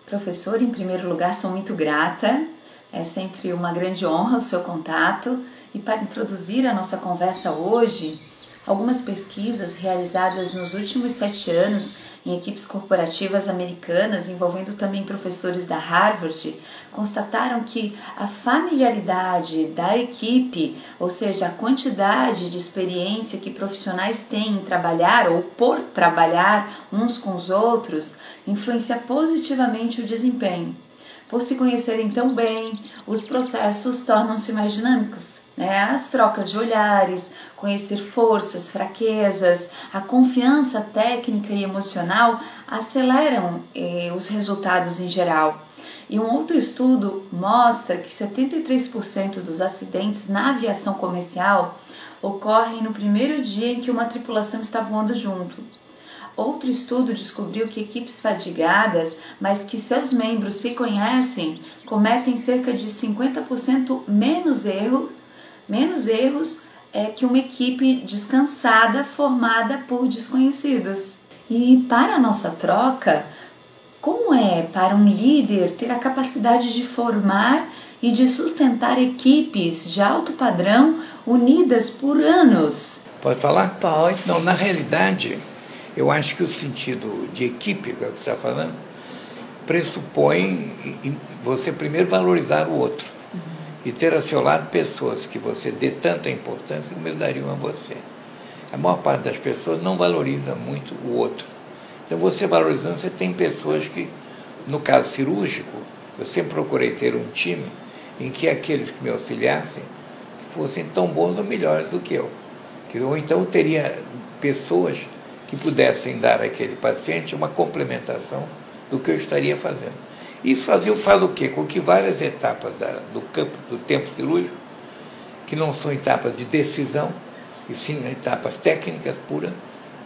Professor, em primeiro lugar, sou muito grata. É sempre uma grande honra o seu contato. E para introduzir a nossa conversa hoje, algumas pesquisas realizadas nos últimos 7 anos em equipes corporativas americanas, envolvendo também professores da Harvard, constataram que a familiaridade da equipe, ou seja, a quantidade de experiência que profissionais têm em trabalhar ou por trabalhar uns com os outros, influencia positivamente o desempenho. Por se conhecerem tão bem, os processos tornam-se mais dinâmicos. As trocas de olhares, conhecer forças, fraquezas, a confiança técnica e emocional aceleram os resultados em geral. E um outro estudo mostra que 73% dos acidentes na aviação comercial ocorrem no primeiro dia em que uma tripulação está voando junto. Outro estudo descobriu que equipes fadigadas, mas que seus membros se conhecem, cometem cerca de 50% menos erros que uma equipe descansada formada por desconhecidos. E para a nossa troca, como é para um líder ter a capacidade de formar e de sustentar equipes de alto padrão unidas por anos? Pode falar? Pode. Não, na realidade, eu acho que o sentido de equipe, que é o que você está falando, pressupõe você primeiro valorizar o outro e ter ao seu lado pessoas que você dê tanta importância como eles dariam a você. A maior parte das pessoas não valoriza muito o outro. Então, você valorizando, você tem pessoas que, no caso cirúrgico, eu sempre procurei ter um time em que aqueles que me auxiliassem fossem tão bons ou melhores do que eu. Ou então eu teria pessoas que pudessem dar àquele paciente uma complementação do que eu estaria fazendo. Isso faz o quê? Com que várias etapas do tempo cirúrgico, que não são etapas de decisão, e sim etapas técnicas puras,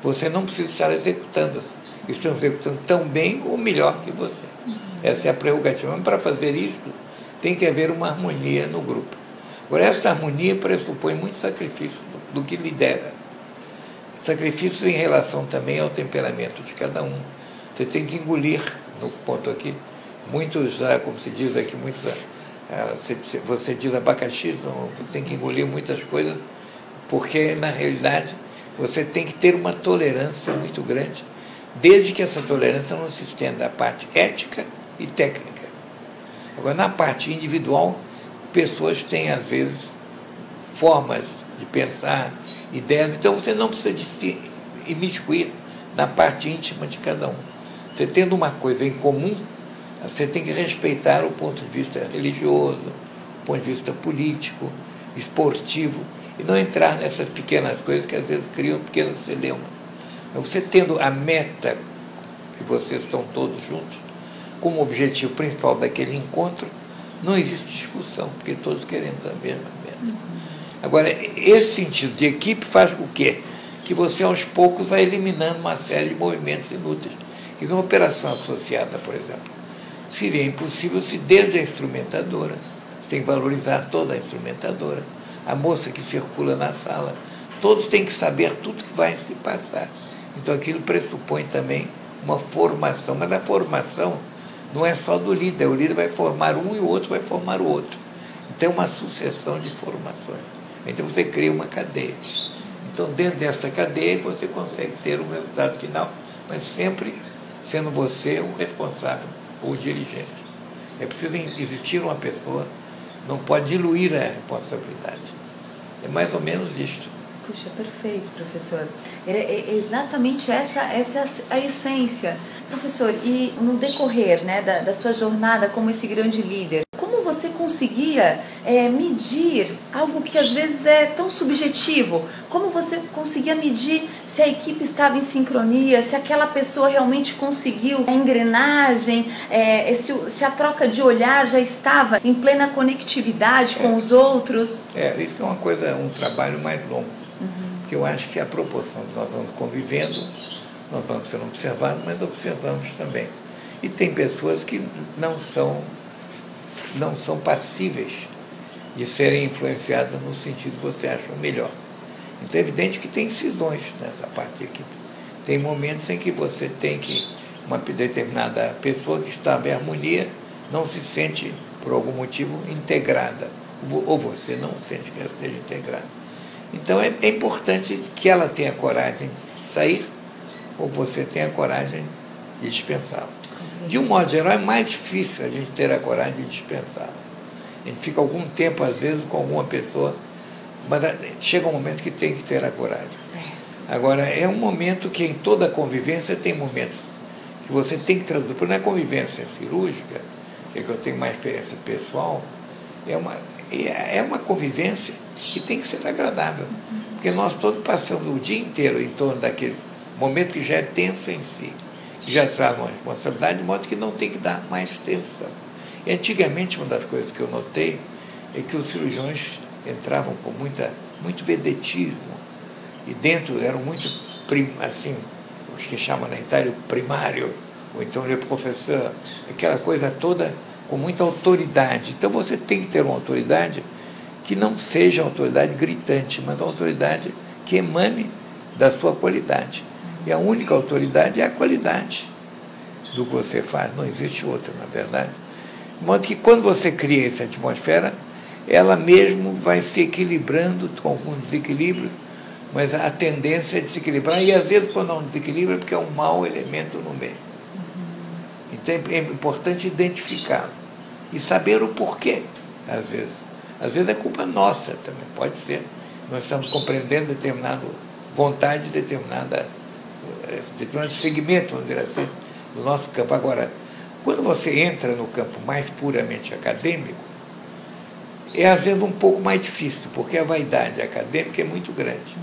você não precisa estar executando. Estão executando tão bem ou melhor que você. Essa é a prerrogativa. Mas para fazer isso, tem que haver uma harmonia no grupo. Agora, essa harmonia pressupõe muito sacrifício do que lidera. Sacrifício em relação também ao temperamento de cada um. Você tem que engolir, no ponto aqui, muitos, como se diz aqui, você diz abacaxi, você tem que engolir muitas coisas, porque, na realidade, você tem que ter uma tolerância muito grande, desde que essa tolerância não se estenda à parte ética e técnica. Agora, na parte individual, pessoas têm, às vezes, formas de pensar, ideias, então você não precisa de se imiscuir na parte íntima de cada um. Você tendo uma coisa em comum, você tem que respeitar o ponto de vista religioso, o ponto de vista político, esportivo, e não entrar nessas pequenas coisas que às vezes criam pequenos celeumas. Você tendo a meta, que vocês estão todos juntos, como objetivo principal daquele encontro, não existe discussão, porque todos queremos a mesma meta. Agora, esse sentido de equipe faz o quê? Que você, aos poucos, vai eliminando uma série de movimentos inúteis. E numa operação associada, por exemplo, seria impossível se desde a instrumentadora, você tem que valorizar toda a instrumentadora, a moça que circula na sala, todos têm que saber tudo que vai se passar. Então, aquilo pressupõe também uma formação, mas a formação não é só do líder, o líder vai formar um e o outro vai formar o outro. Então, é uma sucessão de formações. Então, você cria uma cadeia. Então, dentro dessa cadeia, você consegue ter um resultado final, mas sempre sendo você o responsável ou o dirigente. É preciso existir uma pessoa, não pode diluir a responsabilidade. É mais ou menos isto. Puxa, perfeito, professor. É exatamente essa a essência. Professor, e no decorrer da sua jornada como esse grande líder, como você conseguia medir algo que às vezes é tão subjetivo? Como você conseguia medir se a equipe estava em sincronia, se aquela pessoa realmente conseguiu a engrenagem, se a troca de olhar já estava em plena conectividade com os outros? Isso é um trabalho mais longo. Porque eu acho que a proporção que nós vamos convivendo, nós vamos sendo observados, mas observamos também. E tem pessoas que não são passíveis de serem influenciadas no sentido que você acha melhor. Então é evidente que tem cisões nessa parte de equipe. Tem momentos em que você tem que uma determinada pessoa que estava em harmonia não se sente, por algum motivo, integrada. Ou você não sente que ela esteja integrada. Então é importante que ela tenha coragem de sair, ou você tenha coragem de dispensá-la. De um modo geral, é mais difícil a gente ter a coragem de dispensá-la. A gente fica algum tempo, às vezes, com alguma pessoa, mas chega um momento que tem que ter a coragem. Certo. Agora, é um momento que em toda convivência tem momentos que você tem que traduzir. Porque na convivência cirúrgica, que é que eu tenho mais experiência pessoal, é uma convivência que tem que ser agradável. Porque nós todos passamos o dia inteiro em torno daquele momento que já é tenso em si, que já traz uma responsabilidade, de modo que não tem que dar mais tensão. E antigamente, uma das coisas que eu notei é que os cirurgiões entravam com muito vedetismo, e dentro eram muito, assim, os que chamam na Itália o primário, ou então o professor, aquela coisa toda com muita autoridade. Então você tem que ter uma autoridade que não seja uma autoridade gritante, mas uma autoridade que emane da sua qualidade. E a única autoridade é a qualidade do que você faz, não existe outra, na verdade. De modo que quando você cria essa atmosfera, ela mesmo vai se equilibrando com algum desequilíbrio, mas a tendência é desequilibrar, e às vezes quando há um desequilíbrio é porque é um mau elemento no meio. Então é importante identificá-lo e saber o porquê, às vezes. Às vezes é culpa nossa também, pode ser. Nós estamos compreendendo determinada vontade, determinado segmento, vamos dizer assim, do nosso campo. Agora, quando você entra no campo mais puramente acadêmico, é às vezes um pouco mais difícil, porque a vaidade acadêmica é muito grande.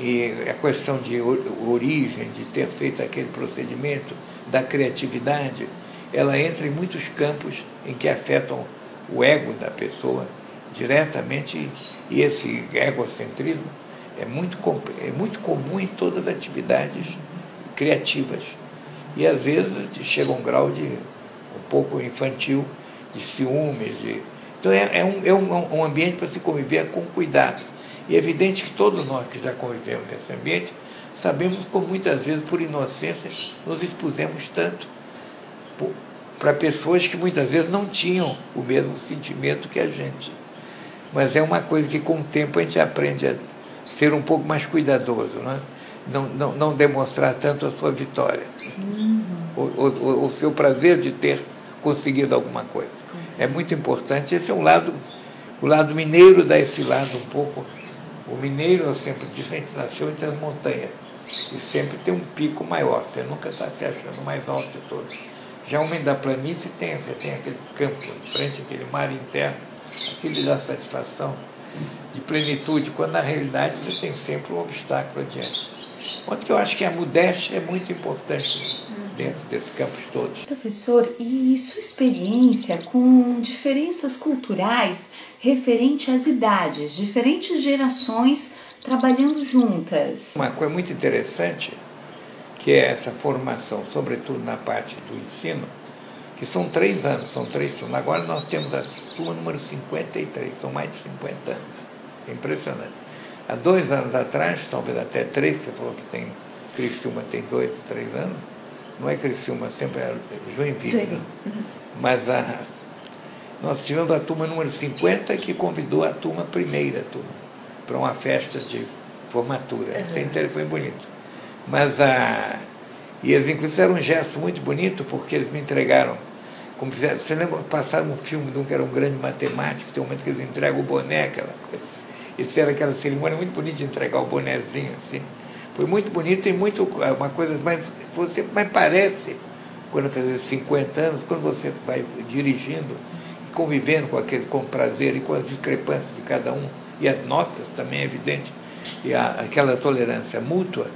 E a questão de origem, de ter feito aquele procedimento, da criatividade, ela entra em muitos campos em que afetam o ego da pessoa diretamente, e esse egocentrismo é muito comum em todas as atividades criativas. E às vezes chega a um grau de um pouco infantil, de ciúmes. Então é um ambiente para se conviver com cuidado. E é evidente que todos nós que já convivemos nesse ambiente sabemos como muitas vezes, por inocência, nos expusemos tanto para pessoas que muitas vezes não tinham o mesmo sentimento que a gente. Mas é uma coisa que com o tempo a gente aprende a ser um pouco mais cuidadoso, né? Não demonstrar tanto a sua vitória, o seu prazer de ter conseguido alguma coisa. É muito importante. Esse é o lado mineiro dá esse lado um pouco. O mineiro, eu sempre disse, a gente nasceu entre as montanhas e sempre tem um pico maior, você nunca está se achando mais alto de todos. Já o homem da planície você tem aquele campo de frente, aquele mar interno, aquele dá satisfação de plenitude, quando na realidade você tem sempre um obstáculo adiante. Onde que eu acho que a modéstia é muito importante dentro desses campos todos. Professor, e sua experiência com diferenças culturais referente às idades, diferentes gerações trabalhando juntas? Uma coisa muito interessante, que é essa formação, sobretudo na parte do ensino, que são 3 anos, são 3 turmas. Agora nós temos a turma número 53, são mais de 50 anos. É impressionante. Há 2 anos atrás, talvez até 3, você falou que tem Criciúma tem 2, 3 anos, não é Criciúma, sempre é Joinville. Né? Mas nós tivemos a turma número 50 que convidou a primeira turma, para uma festa de formatura. Isso foi bonito. Mas e eles inclusive fizeram um gesto muito bonito, porque eles me entregaram, como fizeram, você lembra, passaram um filme de um que era um grande matemático, tem um momento que eles entregam o boné, aquela coisa. Eles fizeram aquela cerimônia muito bonita de entregar o bonézinho, assim. Foi muito bonito e muito, uma coisa mais parece, quando faz 50 anos, quando você vai dirigindo e convivendo com prazer e com as discrepâncias de cada um, e as nossas também, é evidente, e aquela tolerância mútua,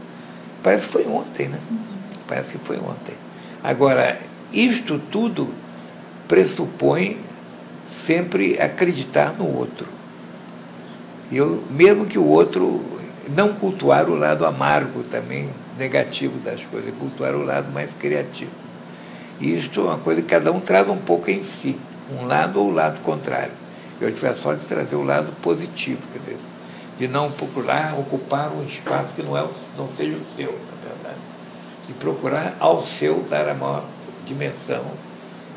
parece que foi ontem, né? Parece que foi ontem. Agora, isto tudo pressupõe sempre acreditar no outro. Mesmo que o outro, não cultuar o lado amargo também, negativo das coisas, cultuar o lado mais criativo. E isto é uma coisa que cada um traz um pouco em si, um lado ou o lado contrário. Eu tive a sorte de trazer o lado positivo, quer dizer, de não procurar ocupar um espaço que não seja o seu, na verdade. e procurar ao seu dar a maior dimensão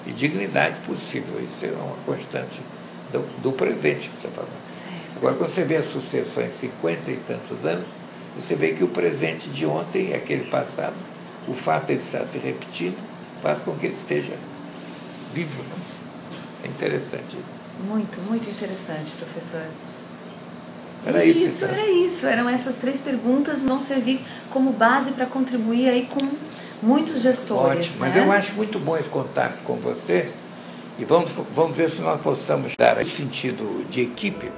e dignidade possível. Isso é uma constante do presente que você está falando. Certo. Agora, quando você vê a sucessão em 50 e tantos anos, você vê que o presente de ontem é aquele passado, o fato de ele estar se repetindo faz com que ele esteja vivo. É interessante. Muito, muito interessante, professor. Era isso, então. Era isso. Eram essas 3 perguntas, vão servir como base para contribuir aí com muitos gestores. Ótimo, mas eu acho muito bom esse contato com você e vamos ver se nós possamos dar esse sentido de equipe.